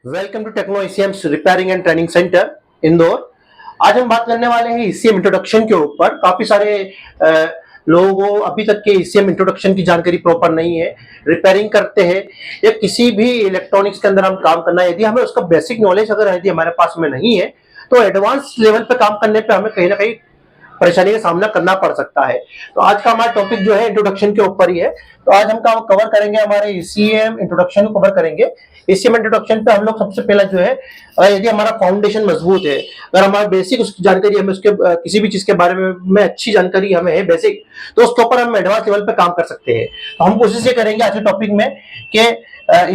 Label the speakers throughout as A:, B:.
A: Welcome to techno ECMs repairing and training center Indore. आज हम बात करने वाले हैं ईसीएम इंट्रोडक्शन के ऊपर। काफी सारे लोगों को अभी तक के ईसीएम इंट्रोडक्शन की जानकारी प्रॉपर नहीं है। रिपेयरिंग करते हैं या किसी भी इलेक्ट्रॉनिक्स के अंदर हम काम करना है, यदि हमें उसका बेसिक नॉलेज अगर यदि हमारे पास में नहीं है तो एडवांस लेवल पे काम करने पे हमें कहीं ना कहीं परेशानी का सामना करना पड़ सकता है। तो आज का हमारा टॉपिक जो है इंट्रोडक्शन के ऊपर ही है। तो आज हम कवर करेंगे हमारे ईसीएम इंट्रोडक्शन को कवर करेंगे। ईसीएम इंट्रोडक्शन पे हम लोग सबसे पहला जो है, यदि हमारा फाउंडेशन मजबूत है, अगर हमारा बेसिक उसकी जानकारी हमें उसके किसी भी चीज के बारे में अच्छी जानकारी हमें है बेसिक, तो उसके ऊपर हम एडवांस लेवल पे काम कर सकते हैं। तो हम कोशिश ये करेंगे आज के टॉपिक में कि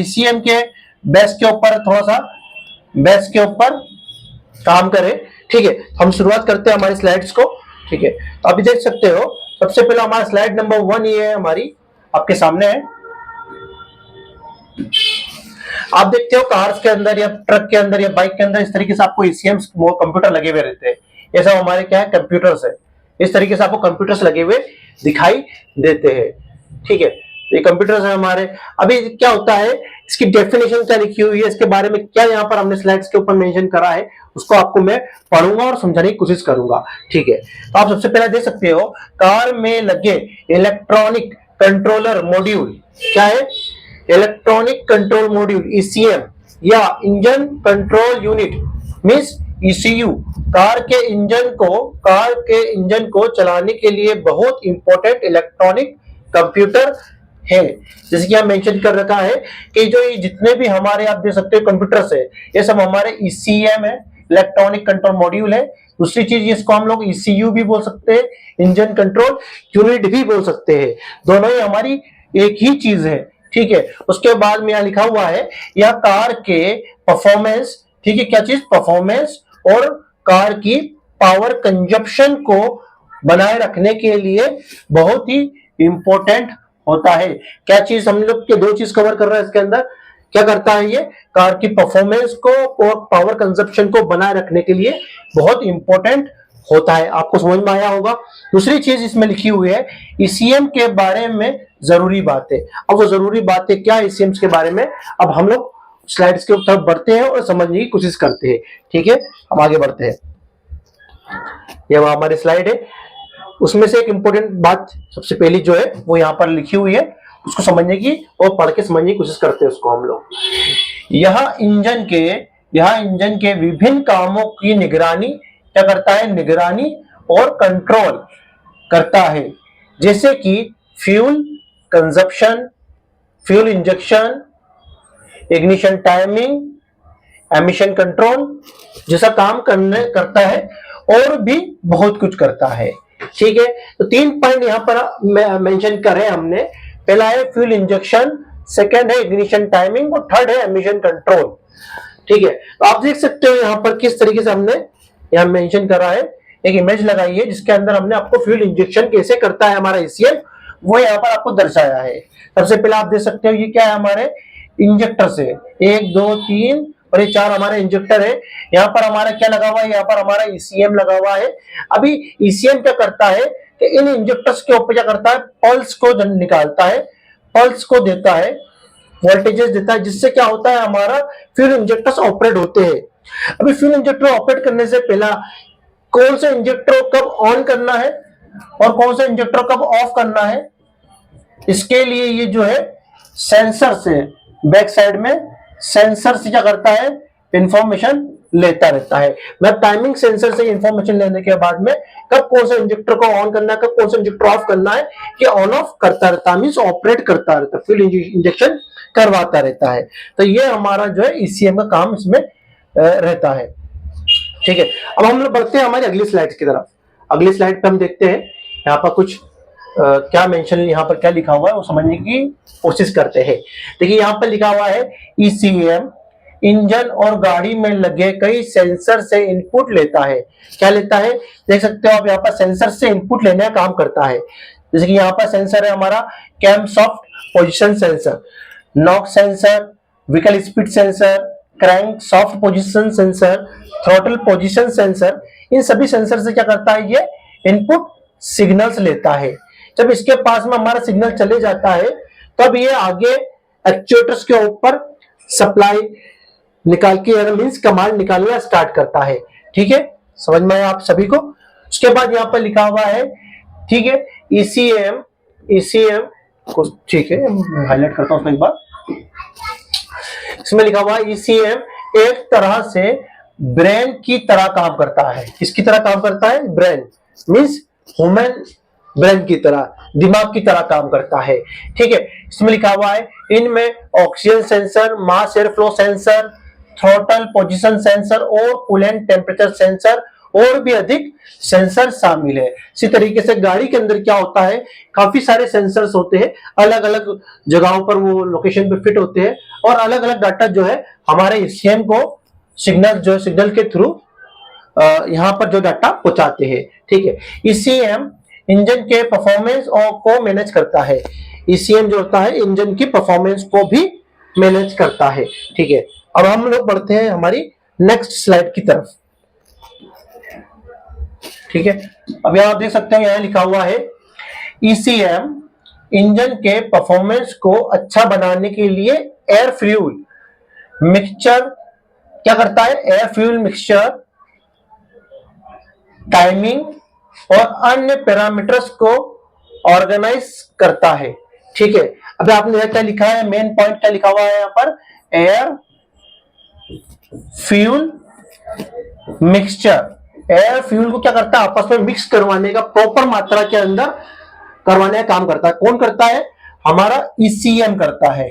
A: ईसीएम के बेस के ऊपर थोड़ा सा बेस के ऊपर काम करें। ठीक है, तो हम शुरुआत करते हैं हमारी स्लाइड्स को। ठीक है, तो अभी देख सकते हो सबसे पहले हमारा स्लाइड नंबर 1 ये है, हमारी आपके सामने है। आप देखते हो कार्स के अंदर या ट्रक के अंदर या बाइक के अंदर इस तरीके से आपको ईसीएम कंप्यूटर लगे हुए रहते हैं। ये सब हमारे क्या है, कंप्यूटर्स है। इस तरीके से आपको कंप्यूटर्स लगे हुए दिखाई देते हैं। ठीक है, ये कंप्यूटर्स है हमारे। अभी क्या होता है, इसकी डेफिनेशन क्या लिखी हुई है, इसके बारे में क्या यहाँ पर हमने स्लाइड्स के ऊपर मेंशन करा है, उसको आपको मैं पढ़ूंगा और समझाने की कोशिश करूंगा। ठीक है, तो आप सबसे पहले देख सकते हो कार में लगे इलेक्ट्रॉनिक कंट्रोलर मॉड्यूल क्या है, इलेक्ट्रॉनिक कंट्रोल मॉड्यूल ईसीएम या engine control unit means ECU car के इंजन को चलाने के लिए बहुत इंपॉर्टेंट इलेक्ट्रॉनिक कंप्यूटर है। जैसे कि यहाँ मेंशन कर रखा है कि जो ये जितने भी हमारे आप देख सकते हो कंप्यूटर्स है, ये सब हमारे ईसीएम है, इलेक्ट्रॉनिक कंट्रोल मॉड्यूल है। दूसरी चीज इसको हम लोग ईसीयू भी बोल सकते हैं, इंजन कंट्रोल यूनिट भी बोल सकते हैं। दोनों ही हमारी एक ही चीज है। ठीक है, उसके बाद में यहाँ लिखा हुआ है यह कार के परफॉर्मेंस, ठीक है, क्या चीज परफॉर्मेंस और कार की पावर कंजप्शन को बनाए रखने के लिए बहुत ही इंपॉर्टेंट होता है। क्या चीज हम लोग के दो चीज कवर कर रहे हैं इसके अंदर। क्या करता है ये, कार की परफॉर्मेंस को और पावर कंजप्शन को बनाए रखने के लिए बहुत इंपॉर्टेंट होता है। आपको समझ में आया होगा। दूसरी चीज इसमें लिखी हुई है ईसीएम के बारे में जरूरी बातें। अब वो जरूरी बातें क्या है ईसीएम के बारे में, अब हम लोग स्लाइड्स के तरफ बढ़ते हैं और समझने की कोशिश करते हैं। ठीक है, हम आगे बढ़ते हैं। ये हमारी स्लाइड है, उसमें से एक इंपॉर्टेंट बात सबसे पहली जो है वो यहाँ पर लिखी हुई है, उसको समझने की और पढ़ के समझने की कोशिश करते हैं उसको हम लोग। यह इंजन के विभिन्न कामों की निगरानी क्या करता है, निगरानी और कंट्रोल करता है, जैसे कि fuel consumption, fuel injection, ignition timing, emission control जैसा काम करता है और भी बहुत कुछ करता है। ठीक है, तो 3 पॉइंट यहाँ पर मेंशन करे हमने। पहला है फ्यूल इंजेक्शन, सेकंड है इग्निशन टाइमिंग और थर्ड है एमिशन कंट्रोल। ठीक है, तो आप देख सकते हो यहाँ पर किस तरीके से हमने यहाँ मेंशन करा है। एक इमेज लगाई है जिसके अंदर हमने आपको फ्यूल इंजेक्शन कैसे करता है हमारा ईसीएम, वो यहाँ पर आपको दर्शाया है। सबसे पहले आप देख सकते हो ये क्या है, हमारे इंजेक्टर से 1 2 3 और ये 4 हमारे इंजेक्टर है। यहाँ पर हमारा क्या लगा हुआ है, यहाँ पर हमारा ईसीएम लगा हुआ है। अभी ईसीएम क्या करता है कि इन इंजेक्टर्स के ऊपर क्या करता है, पल्स को निकालता है, पल्स को देता है, वोल्टेजेस देता है, जिससे क्या होता है हमारा फ्यूल इंजेक्टर्स ऑपरेट होते हैं। अभी फ्यूल इंजेक्टर ऑपरेट करने से पहला कौन से इंजेक्टर कब ऑन करना है और कौन से इंजेक्टर कब ऑफ करना है, इसके लिए ये जो है सेंसर से बैक साइड में सेंसर से क्या करता है, इंफॉर्मेशन लेता रहता है। मतलब टाइमिंग सेंसर से इंफॉर्मेशन लेने के बाद में कब कौन सा इंजेक्टर को ऑन करना है, कब कौन सा इंजेक्टर ऑफ करना है, ये ऑन ऑफ करता रहता है, मींस ऑपरेट करता रहता है, फ्यूल इंजेक्शन करवाता रहता है। तो ये हमारा जो है ईसीएम का काम इसमें रहता है। ठीक है, अब हम लोग बढ़ते हैं हमारी अगली स्लाइड की तरफ। अगली स्लाइड पे हम देखते हैं यहाँ पर कुछ क्या मेंशन, यहाँ पर क्या लिखा हुआ है वो समझने की कोशिश करते हैं। देखिए यहाँ पर लिखा हुआ है ईसीएम इंजन और गाड़ी में लगे कई सेंसर से इनपुट लेता है। क्या लेता है, देख सकते हो आप यहाँ पर सेंसर से इनपुट लेने का काम करता है। जैसे कि यहाँ पर सेंसर है हमारा cam shaft position sensor, knock sensor, vehicle speed sensor, crank shaft position sensor, throttle position sensor. इन सभी सेंसर से क्या करता है, ये इनपुट सिग्नल्स लेता है। जब इसके पास में हमारा सिग्नल चले जाता है तब ये आगे एक्चुएटर्स के ऊपर सप्लाई निकाल के एरर मीन्स कमांड निकालना स्टार्ट करता है। ठीक है, समझ में आया आप सभी को। उसके बाद यहाँ पर लिखा हुआ है, ठीक है, ईसीएम को, ठीक है हाईलाइट करता हूं उसमें एक बार। इसमें लिखा हुआ है ईसीएम एक तरह से ब्रेन की तरह काम करता है। किसकी तरह काम करता है? ब्रेन मीन्स ह्यूमन ब्रेन की तरह, दिमाग की तरह काम करता है। ठीक है, इसमें लिखा हुआ है इनमें oxygen sensor, mass air flow sensor, throttle position sensor और कूलेंट टेम्परेचर सेंसर और भी अधिक सेंसर शामिल है। इसी तरीके से गाड़ी के अंदर क्या होता है, काफी सारे सेंसर्स होते हैं, अलग अलग जगहों पर वो लोकेशन पे फिट होते हैं और अलग अलग डाटा जो है हमारे ईसीएम को सिग्नल के थ्रू यहाँ पर जो डाटा पहुंचाते हैं। ठीक है, ईसीएम इंजन के परफॉर्मेंस और को मैनेज करता है। ईसीएम जो होता है इंजन की परफॉर्मेंस को भी मैनेज करता है। ठीक है, अब हम लोग बढ़ते हैं हमारी नेक्स्ट स्लाइड की तरफ। ठीक है, अब यहां आप देख सकते हैं, यहां लिखा हुआ है ईसीएम इंजन के परफॉर्मेंस को अच्छा बनाने के लिए एयर फ्यूल मिक्सचर क्या करता है, एयर फ्यूल मिक्सचर, टाइमिंग और अन्य पैरामीटर्स को ऑर्गेनाइज करता है। ठीक है, अब आपने क्या लिखा है, मेन पॉइंट क्या लिखा हुआ है यहाँ पर, air fuel mixture. Air fuel को क्या करता है, आपस में मिक्स करवाने का, प्रॉपर मात्रा के अंदर करवाने का काम करता है। कौन करता है, हमारा ईसीएम करता है।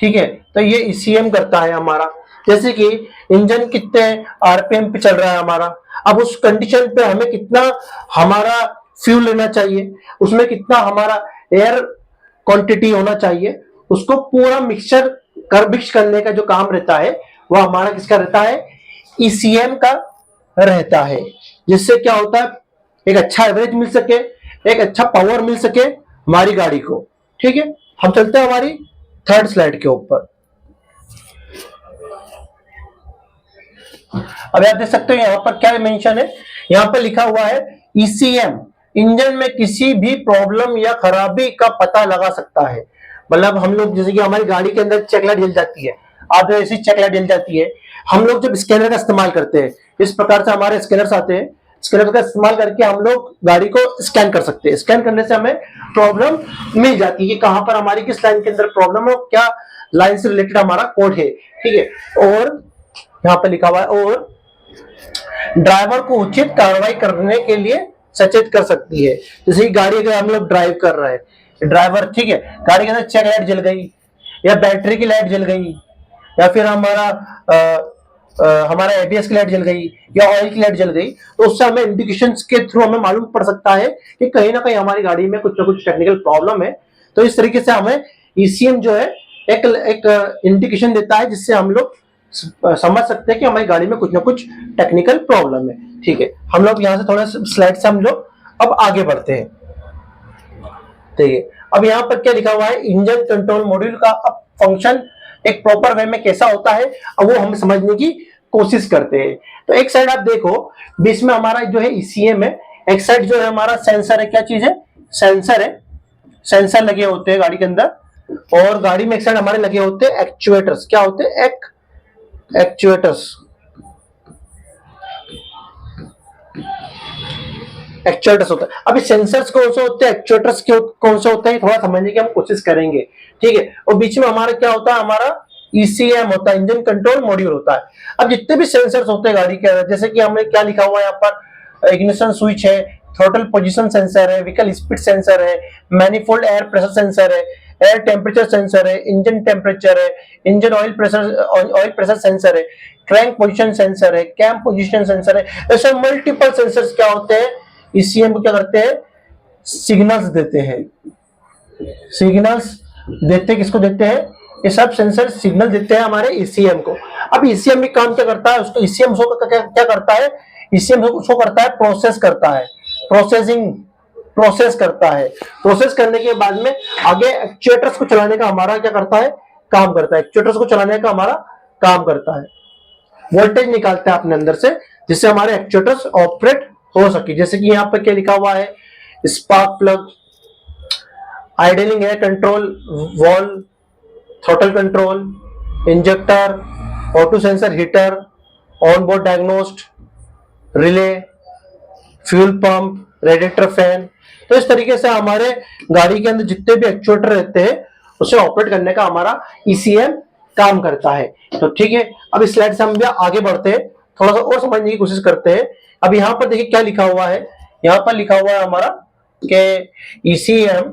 A: ठीक है, तो ये ईसीएम करता है हमारा। जैसे कि इंजन कितने आरपीएम पे चल रहा है हमारा, अब उस कंडीशन पे हमें कितना हमारा फ्यूल लेना चाहिए, उसमें कितना हमारा एयर क्वांटिटी होना चाहिए, उसको पूरा मिक्स करने का जो काम रहता है वो हमारा किसका रहता है, ईसीएम का रहता है। जिससे क्या होता है, एक अच्छा एवरेज मिल सके, एक अच्छा पावर मिल सके हमारी गाड़ी को। ठीक है, हम चलते हैं हमारी थर्ड स्लाइड के ऊपर। अब आप देख सकते हो यहाँ पर क्या मेंशन है, यहाँ पर लिखा हुआ है ईसीएम इंजन में किसी भी प्रॉब्लम या खराबी का पता लगा सकता है। मतलब हम लोग जैसे कि हमारी गाड़ी के अंदर चेक लाइट जल जाती है, आप ऐसी चेक लाइट जल जाती है, हम लोग जब स्कैनर का इस्तेमाल करते हैं, इस प्रकार से हमारे स्कैनर्स आते हैं, स्कैनर का इस्तेमाल करके हम लोग गाड़ी को स्कैन कर सकते हैं। स्कैन करने से हमें प्रॉब्लम मिल जाती है कि कहां पर हमारी किस लाइन के अंदर प्रॉब्लम है, क्या लाइन से रिलेटेड हमारा कोड है। ठीक है, और यहाँ पर लिखा हुआ है और ड्राइवर को उचित कार्रवाई करने के लिए सचेत कर सकती है। जैसे कि गाड़ी अगर हम लोग ड्राइव कर रहे हैं, ड्राइवर ठीक है, गाड़ी के अंदर चेक लाइट जल गई या बैटरी की लाइट जल गई या फिर हमारा एबीएस की लाइट जल गई या ऑयल की लाइट जल गई, तो उससे हमें इंडिकेशंस के थ्रू हमें मालूम पड़ सकता है कि कहीं ना कहीं हमारी गाड़ी में कुछ ना कुछ टेक्निकल प्रॉब्लम है। तो इस तरीके से हमें ईसीएम जो है एक इंडिकेशन देता है, जिससे हम लोग समझ सकते हैं कि हमारी गाड़ी में कुछ ना कुछ टेक्निकल प्रॉब्लम है। ठीक है, हम लोग यहाँ से थोड़ा स्लाइड से हम लोग अब आगे बढ़ते हैं। ठीक है, अब यहाँ पर क्या लिखा हुआ है, इंजन कंट्रोल मॉड्यूल का अब फंक्शन एक प्रॉपर वे में कैसा होता है, अब वो हम समझने की कोशिश करते हैं। तो एक साइड आप देखो, बीच में हमारा जो है ईसीएम है, एक साइड जो है हमारा सेंसर है। क्या चीज है, सेंसर है, सेंसर लगे होते हैं गाड़ी के अंदर, और गाड़ी में एक साइड हमारे लगे होते हैं एक्चुएटर्स। क्या होते हैं, एक्चुएटर्स होता है। अभी सेंसर्स कौन से होते हैं, एक्चुएटर्स कौन से होते हैं, थोड़ा समझने की हम कोशिश करेंगे। ठीक है, और बीच में हमारा क्या होता है, हमारा ईसीएम होता है, इंजन कंट्रोल मॉड्यूल होता है। अब जितने भी सेंसर्स होते हैं गाड़ी के अंदर, जैसे कि हमें क्या लिखा हुआ है यहाँ पर, इग्निशन स्विच है, थ्रॉटल पोजीशन सेंसर है, व्हीकल स्पीड सेंसर है, मैनिफोल्ड एयर प्रेशर सेंसर है, एयर टेम्परेचर सेंसर है, इंजन टेम्परेचर है, इंजन ऑयल प्रेशर सेंसर है, क्रैंक पोजीशन सेंसर है, कैम पोजीशन सेंसर है। ऐसे मल्टीपल सेंसर्स क्या होते हैं, ईसीएम को क्या करते हैं, सिग्नल्स देते हैं। सिग्नल्स देते किसको देते हैं, ये सब सेंसर सिग्नल देते हैं हमारे ईसीएम को। अब ईसीएम भी काम क्या करता है, उसको ईसीएम क्या करता है, ईसीएम उसको करता है प्रोसेस करता है, प्रोसेस करता है। प्रोसेस करने के बाद में आगे एक्चुएटर्स को चलाने का हमारा क्या करता है, काम करता है। एक्चुएटर्स को चलाने का हमारा काम करता है, वोल्टेज निकालता है अपने अंदर से, जिससे हमारे एक्चुएटर्स ऑपरेट हो सके। जैसे कि यहाँ पर क्या लिखा हुआ है, spark plug, idling air control valve, throttle control, injector, auto sensor heater, on board diagnostic, relay, fuel pump, radiator fan. तो इस तरीके से हमारे गाड़ी के अंदर जितने भी एक्चुएटर रहते हैं उसे ऑपरेट करने का हमारा ईसीएम काम करता है। तो ठीक है, अब इस स्लाइड से हम भी आगे बढ़ते हैं, थोड़ा सा और समझने की कोशिश करते हैं। अब यहाँ पर देखिए क्या लिखा हुआ है, यहाँ पर लिखा हुआ है हमारा कि ईसीएम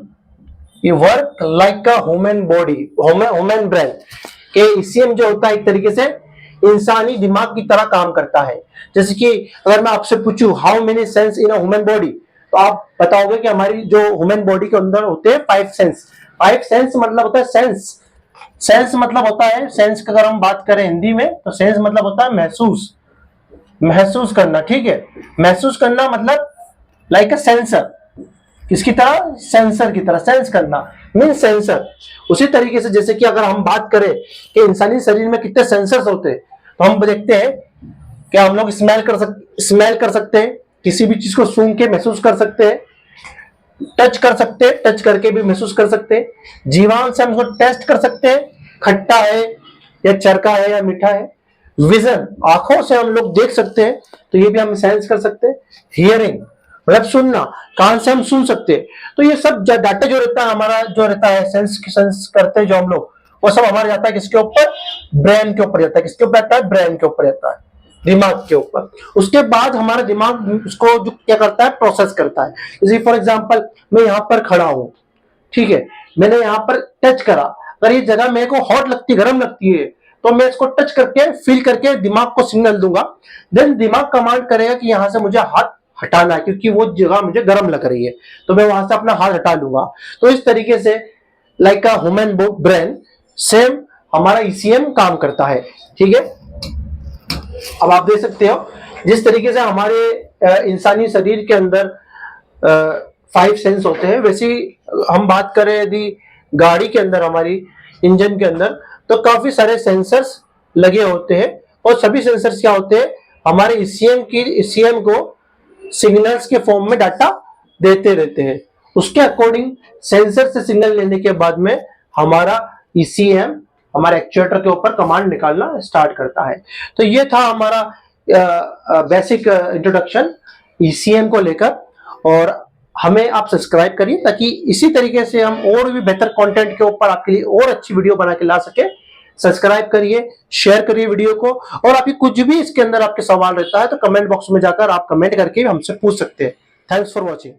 A: ये work like a human body, human brain. के ईसीएम जो होता है एक तरीके से इंसानी दिमाग की तरह काम करता है। जैसे कि अगर मैं आपसे पूछूं how many sense in a human body, तो आप बताओगे कि हमारी जो ह्यूमन बॉडी के अंदर होते हैं 5 सेंस। 5 सेंस मतलब होता है सेंस, सेंस मतलब होता है, सेंस का अगर हम बात करें हिंदी में तो सेंस मतलब होता है महसूस, महसूस करना। ठीक है, महसूस करना मतलब लाइक अ सेंसर, किसकी तरह, सेंसर की तरह, सेंस करना मीन सेंसर। उसी तरीके से जैसे कि अगर हम बात करें कि इंसानी शरीर में कितने सेंसर्स होते हैं, तो हम देखते हैं कि हम लोग स्मेल कर सकते हैं, किसी भी चीज को सूंघ के महसूस कर सकते हैं, टच कर सकते हैं, टच करके भी महसूस कर सकते हैं, जीवान से हम उसको टेस्ट कर सकते हैं, खट्टा है या चरका है या मीठा है। विजन, आंखों से हम लोग देख सकते हैं, तो ये भी हम सेंस कर सकते हैं। हियरिंग मतलब सुनना, कान से हम सुन सकते हैं। तो ये सब डाटा जो रहता है हमारा, जो रहता है सेंस करते हैं जो हम लोग, वो सब हमारा जाता है किसके ऊपर, ब्रेन के ऊपर जाता है। किसके ऊपर जाता है, ब्रेन के ऊपर जाता है, दिमाग के ऊपर। उसके बाद हमारा दिमाग उसको जो क्या करता है, प्रोसेस करता है। जैसे फॉर एग्जांपल मैं यहाँ पर खड़ा हूं, ठीक है, मैंने यहाँ पर टच करा, अगर ये जगह मेरे को हॉट लगती, गर्म लगती है, तो मैं इसको टच करके फील करके दिमाग को सिग्नल दूंगा। देन दिमाग कमांड करेगा कि यहां से मुझे हाथ हटाना है क्योंकि वो जगह मुझे गर्म लग रही है, तो मैं वहां से अपना हाथ हटा लूंगा। तो इस तरीके से like a human brain same हमारा ईसीएम काम करता है। ठीक है, अब आप देख सकते हो जिस तरीके से हमारे इंसानी शरीर के अंदर 5 सेंस होते हैं, वैसे हम बात करें यदि गाड़ी के अंदर, हमारी इंजन के अंदर, तो काफी सारे सेंसर्स लगे होते हैं। और सभी सेंसर्स क्या होते हैं, हमारे ईसीएम को सिग्नल्स के फॉर्म में डाटा देते रहते हैं। उसके अकॉर्डिंग सेंसर से सिग्नल लेने के बाद में हमारा ईसीएम हमारे एक्चुएटर के ऊपर कमांड निकालना स्टार्ट करता है। तो ये था हमारा बेसिक इंट्रोडक्शन ईसीएम को लेकर। और हमें आप सब्सक्राइब करिए ताकि इसी तरीके से हम और भी बेहतर कंटेंट के ऊपर आपके लिए और अच्छी वीडियो बना के ला सके। सब्सक्राइब करिए, शेयर करिए वीडियो को, और आपकी कुछ भी इसके अंदर आपके सवाल रहता है तो कमेंट बॉक्स में जाकर आप कमेंट करके हमसे पूछ सकते हैं। Thanks for watching.